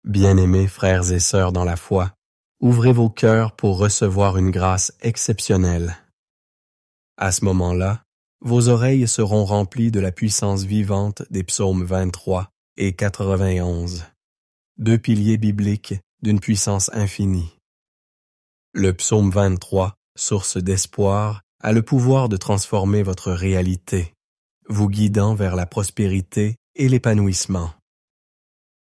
Bien-aimés frères et sœurs dans la foi, ouvrez vos cœurs pour recevoir une grâce exceptionnelle. À ce moment-là, vos oreilles seront remplies de la puissance vivante des psaumes 23 et 91, deux piliers bibliques d'une puissance infinie. Le psaume 23, source d'espoir, a le pouvoir de transformer votre réalité, vous guidant vers la prospérité et l'épanouissement.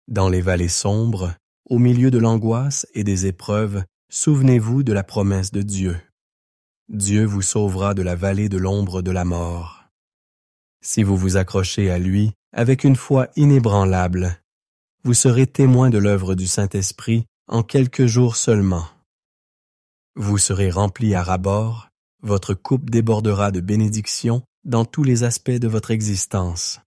Dans les vallées sombres, au milieu de l'angoisse et des épreuves, souvenez-vous de la promesse de Dieu. Dieu vous sauvera de la vallée de l'ombre de la mort. Si vous vous accrochez à lui avec une foi inébranlable, vous serez témoin de l'œuvre du Saint-Esprit en quelques jours seulement. Vous serez rempli à ras-bord, votre coupe débordera de bénédictions dans tous les aspects de votre existence.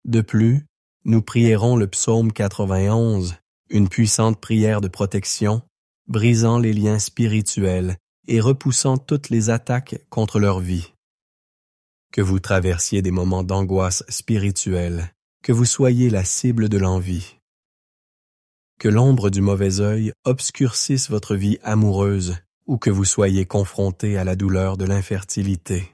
De plus, nous prierons le psaume 91, une puissante prière de protection, brisant les liens spirituels et repoussant toutes les attaques contre leur vie. Que vous traversiez des moments d'angoisse spirituelle, que vous soyez la cible de l'envie. Que l'ombre du mauvais œil obscurcisse votre vie amoureuse ou que vous soyez confronté à la douleur de l'infertilité.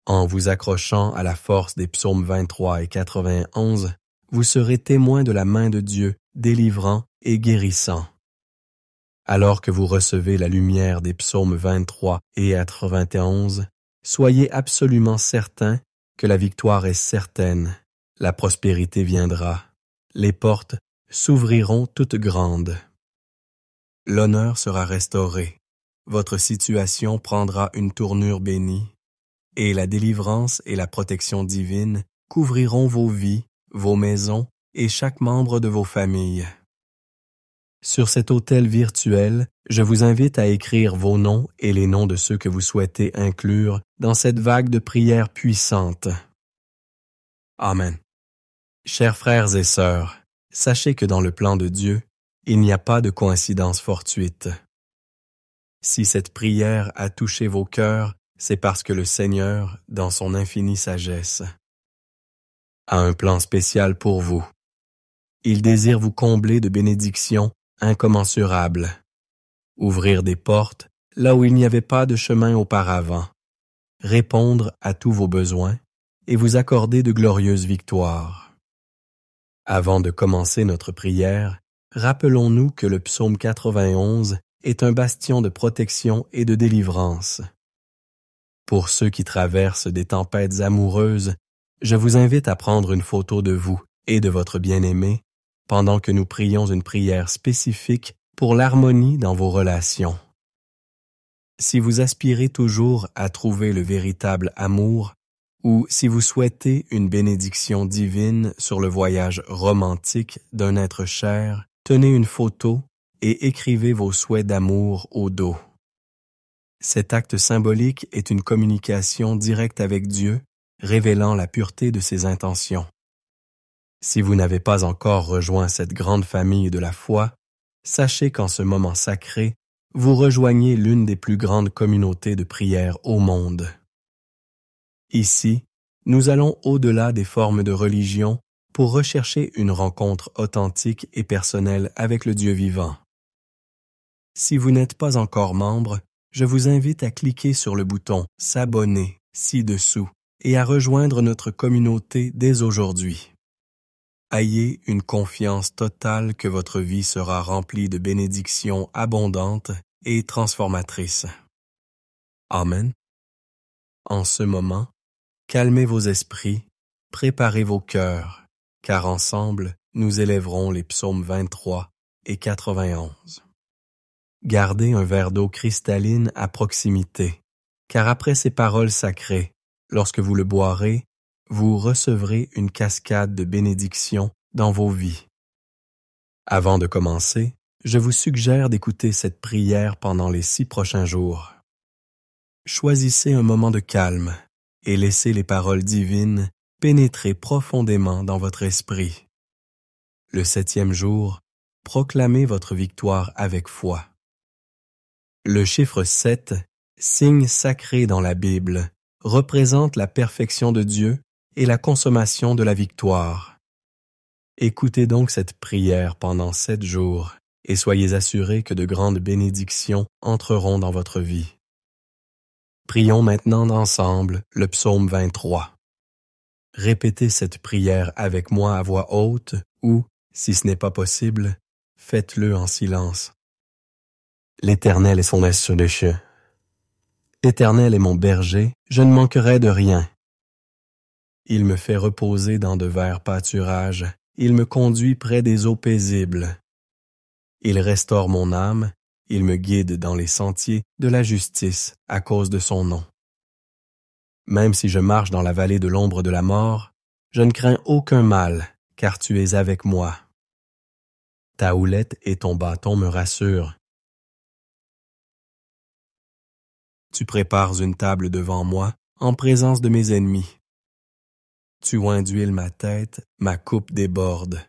En vous accrochant à la force des psaumes 23 et 91, vous serez témoin de la main de Dieu délivrant et guérissant. Alors que vous recevez la lumière des psaumes 23 et 91, soyez absolument certain que la victoire est certaine, la prospérité viendra, les portes s'ouvriront toutes grandes. L'honneur sera restauré, votre situation prendra une tournure bénie, et la délivrance et la protection divine couvriront vos vies, vos maisons et chaque membre de vos familles. Sur cet autel virtuel, je vous invite à écrire vos noms et les noms de ceux que vous souhaitez inclure dans cette vague de prières puissantes. Amen. Chers frères et sœurs, sachez que dans le plan de Dieu, il n'y a pas de coïncidence fortuite. Si cette prière a touché vos cœurs, c'est parce que le Seigneur, dans son infinie sagesse, a un plan spécial pour vous. Il désire vous combler de bénédictions incommensurables, ouvrir des portes là où il n'y avait pas de chemin auparavant, répondre à tous vos besoins et vous accorder de glorieuses victoires. Avant de commencer notre prière, rappelons-nous que le psaume 91 est un bastion de protection et de délivrance. Pour ceux qui traversent des tempêtes amoureuses, je vous invite à prendre une photo de vous et de votre bien-aimé pendant que nous prions une prière spécifique pour l'harmonie dans vos relations. Si vous aspirez toujours à trouver le véritable amour, ou si vous souhaitez une bénédiction divine sur le voyage romantique d'un être cher, tenez une photo et écrivez vos souhaits d'amour au dos. Cet acte symbolique est une communication directe avec Dieu, révélant la pureté de ses intentions. Si vous n'avez pas encore rejoint cette grande famille de la foi, sachez qu'en ce moment sacré, vous rejoignez l'une des plus grandes communautés de prière au monde. Ici, nous allons au-delà des formes de religion pour rechercher une rencontre authentique et personnelle avec le Dieu vivant. Si vous n'êtes pas encore membre, je vous invite à cliquer sur le bouton « S'abonner » ci-dessous et à rejoindre notre communauté dès aujourd'hui. Ayez une confiance totale que votre vie sera remplie de bénédictions abondantes et transformatrices. Amen. En ce moment, calmez vos esprits, préparez vos cœurs, car ensemble, nous élèverons les psaumes 23 et 91. Gardez un verre d'eau cristalline à proximité, car après ces paroles sacrées, lorsque vous le boirez, vous recevrez une cascade de bénédictions dans vos vies. Avant de commencer, je vous suggère d'écouter cette prière pendant les 6 prochains jours. Choisissez un moment de calme et laissez les paroles divines pénétrer profondément dans votre esprit. Le 7e jour, proclamez votre victoire avec foi. Le chiffre 7, signe sacré dans la Bible, représente la perfection de Dieu et la consommation de la victoire. Écoutez donc cette prière pendant 7 jours et soyez assurés que de grandes bénédictions entreront dans votre vie. Prions maintenant ensemble le psaume 23. Répétez cette prière avec moi à voix haute ou, si ce n'est pas possible, faites-le en silence. L'Éternel est son essuie. L'Éternel est mon berger, je ne manquerai de rien. Il me fait reposer dans de verts pâturages, il me conduit près des eaux paisibles. Il restaure mon âme, il me guide dans les sentiers de la justice à cause de son nom. Même si je marche dans la vallée de l'ombre de la mort, je ne crains aucun mal, car tu es avec moi. Ta houlette et ton bâton me rassurent. Tu prépares une table devant moi, en présence de mes ennemis. Tu oins d'huile ma tête, ma coupe déborde.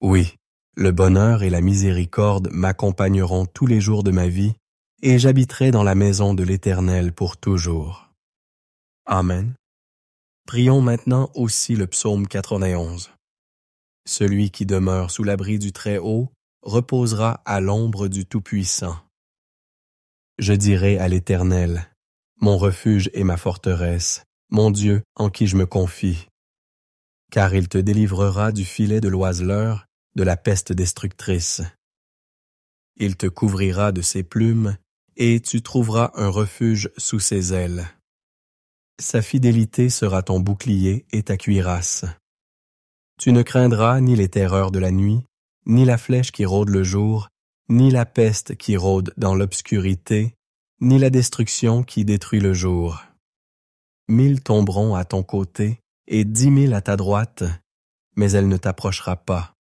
Oui, le bonheur et la miséricorde m'accompagneront tous les jours de ma vie, et j'habiterai dans la maison de l'Éternel pour toujours. Amen. Prions maintenant aussi le psaume 91. Celui qui demeure sous l'abri du Très-Haut reposera à l'ombre du Tout-Puissant. Je dirai à l'Éternel, mon refuge et ma forteresse, mon Dieu en qui je me confie. Car il te délivrera du filet de l'oiseleur, de la peste destructrice. Il te couvrira de ses plumes, et tu trouveras un refuge sous ses ailes. Sa fidélité sera ton bouclier et ta cuirasse. Tu ne craindras ni les terreurs de la nuit, ni la flèche qui rôde le jour, ni la peste qui rôde dans l'obscurité, ni la destruction qui détruit le jour. 1000 tomberont à ton côté et 10 000 à ta droite, mais elle ne t'approchera pas.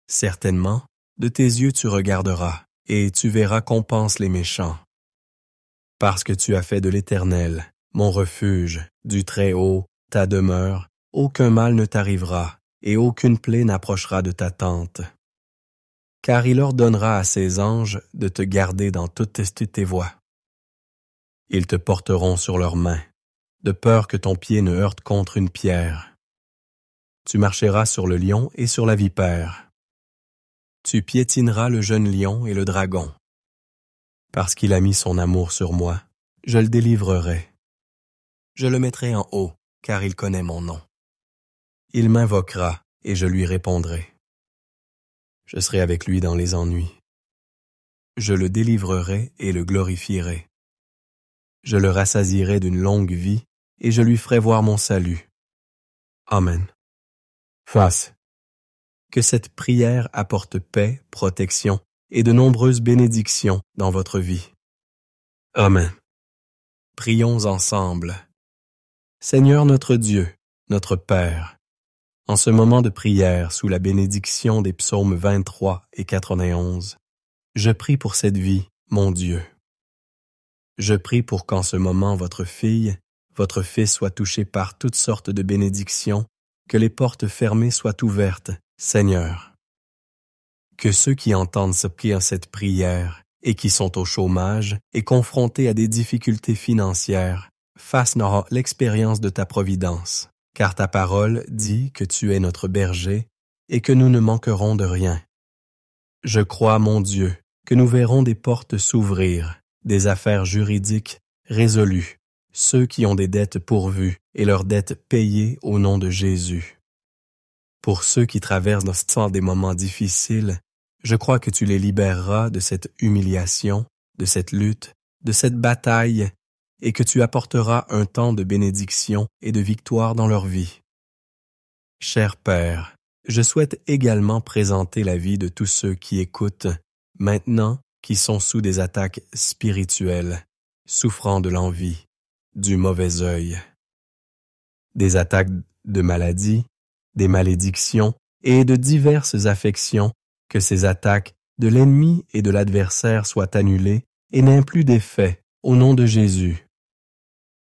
Certainement, de tes yeux tu regarderas, et tu verras qu'on pense les méchants. Parce que tu as fait de l'Éternel, mon refuge, du Très-Haut, ta demeure, aucun mal ne t'arrivera, et aucune plaie n'approchera de ta tente. Car il ordonnera à ses anges de te garder dans toutes tes voies. Ils te porteront sur leurs mains, de peur que ton pied ne heurte contre une pierre. Tu marcheras sur le lion et sur la vipère. Tu piétineras le jeune lion et le dragon. Parce qu'il a mis son amour sur moi, je le délivrerai. Je le mettrai en haut, car il connaît mon nom. Il m'invoquera, et je lui répondrai. Je serai avec lui dans les ennuis. Je le délivrerai et le glorifierai. Je le rassasierai d'une longue vie, et je lui ferai voir mon salut. Amen. Face. Que cette prière apporte paix, protection et de nombreuses bénédictions dans votre vie. Amen. Prions ensemble. Seigneur notre Dieu, notre Père, en ce moment de prière sous la bénédiction des psaumes 23 et 91, je prie pour cette vie, mon Dieu. Je prie pour qu'en ce moment votre fille, votre fils soit touché par toutes sortes de bénédictions, que les portes fermées soient ouvertes, Seigneur. Que ceux qui entendent cette prière et qui sont au chômage et confrontés à des difficultés financières fassent l'expérience de ta providence, car ta parole dit que tu es notre berger et que nous ne manquerons de rien. Je crois, mon Dieu, que nous verrons des portes s'ouvrir, des affaires juridiques résolues, ceux qui ont des dettes pourvues et leurs dettes payées au nom de Jésus. Pour ceux qui traversent des moments difficiles, je crois que tu les libéreras de cette humiliation, de cette lutte, de cette bataille, et que tu apporteras un temps de bénédiction et de victoire dans leur vie. Cher Père, je souhaite également présenter la vie de tous ceux qui écoutent, maintenant qui sont sous des attaques spirituelles, souffrant de l'envie, du mauvais œil. Des attaques de maladie, des malédictions et de diverses affections, que ces attaques de l'ennemi et de l'adversaire soient annulées et n'aient plus d'effet, au nom de Jésus.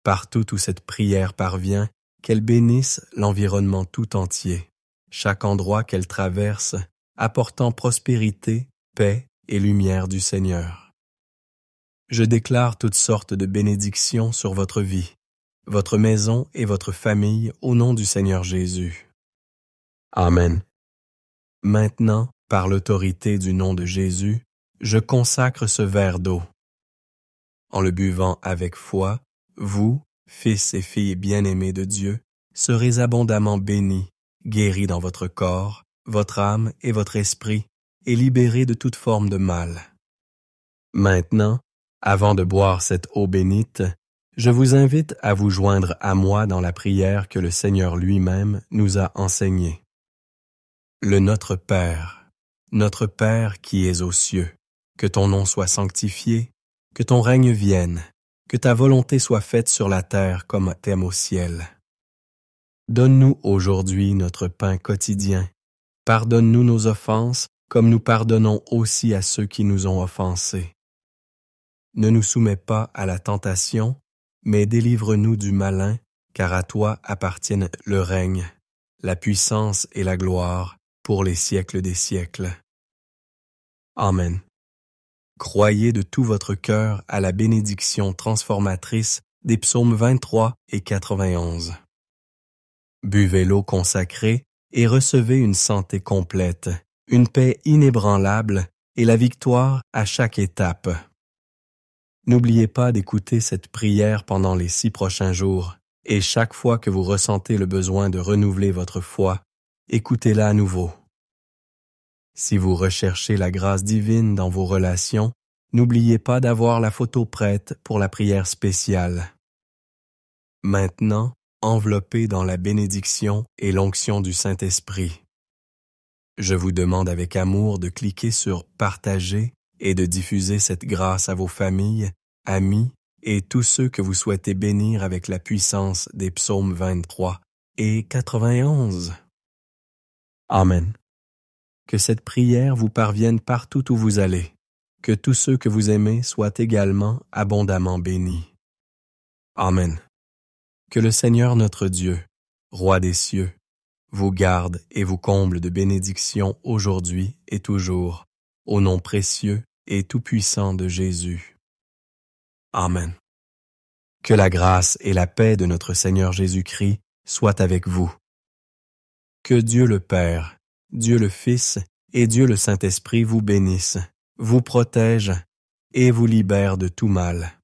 Partout où cette prière parvient, qu'elle bénisse l'environnement tout entier, chaque endroit qu'elle traverse, apportant prospérité, paix et lumière du Seigneur. Je déclare toutes sortes de bénédictions sur votre vie, votre maison et votre famille au nom du Seigneur Jésus. Amen. Maintenant, par l'autorité du nom de Jésus, je consacre ce verre d'eau. En le buvant avec foi, vous, fils et filles bien-aimés de Dieu, serez abondamment bénis, guéris dans votre corps, votre âme et votre esprit, et libérés de toute forme de mal. Maintenant, avant de boire cette eau bénite, je vous invite à vous joindre à moi dans la prière que le Seigneur lui-même nous a enseignée. Le Notre Père qui es aux cieux, que ton nom soit sanctifié, que ton règne vienne, que ta volonté soit faite sur la terre comme t'aimes au ciel. Donne-nous aujourd'hui notre pain quotidien. Pardonne-nous nos offenses, comme nous pardonnons aussi à ceux qui nous ont offensés. Ne nous soumets pas à la tentation, mais délivre-nous du malin, car à toi appartiennent le règne, la puissance et la gloire, pour les siècles des siècles. Amen. Croyez de tout votre cœur à la bénédiction transformatrice des psaumes 23 et 91. Buvez l'eau consacrée et recevez une santé complète, une paix inébranlable et la victoire à chaque étape. N'oubliez pas d'écouter cette prière pendant les 6 prochains jours, et chaque fois que vous ressentez le besoin de renouveler votre foi, écoutez-la à nouveau. Si vous recherchez la grâce divine dans vos relations, n'oubliez pas d'avoir la photo prête pour la prière spéciale. Maintenant, enveloppé dans la bénédiction et l'onction du Saint-Esprit. Je vous demande avec amour de cliquer sur « Partager » et de diffuser cette grâce à vos familles, amis et tous ceux que vous souhaitez bénir avec la puissance des psaumes 23 et 91. Amen. Que cette prière vous parvienne partout où vous allez, que tous ceux que vous aimez soient également abondamment bénis. Amen. Que le Seigneur notre Dieu, Roi des cieux, vous garde et vous comble de bénédictions aujourd'hui et toujours, au nom précieux et tout-puissant de Jésus. Amen. Que la grâce et la paix de notre Seigneur Jésus-Christ soient avec vous. Que Dieu le Père, Dieu le Fils et Dieu le Saint-Esprit vous bénissent, vous protègent et vous libèrent de tout mal.